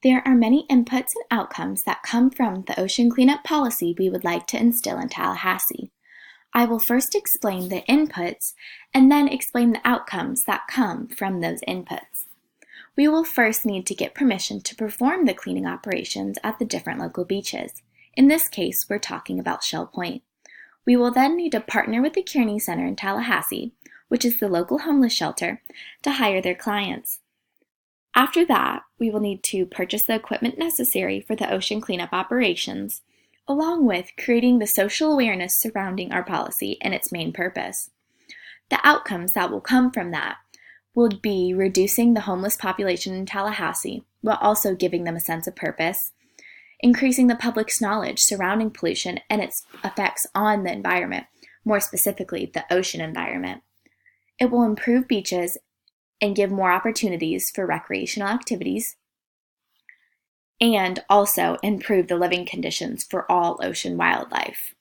There are many inputs and outcomes that come from the ocean cleanup policy we would like to instill in Tallahassee. I will first explain the inputs and then explain the outcomes that come from those inputs. We will first need to get permission to perform the cleaning operations at the different local beaches. In this case, we're talking about Shell Point. We will then need to partner with the Kearney Center in Tallahassee, which is the local homeless shelter, to hire their clients. After that, we will need to purchase the equipment necessary for the ocean cleanup operations, along with creating the social awareness surrounding our policy and its main purpose. The outcomes that will come from that will be reducing the homeless population in Tallahassee while also giving them a sense of purpose, increasing the public's knowledge surrounding pollution and its effects on the environment, more specifically the ocean environment. It will improve beaches and give more opportunities for recreational activities, and also improve the living conditions for all ocean wildlife.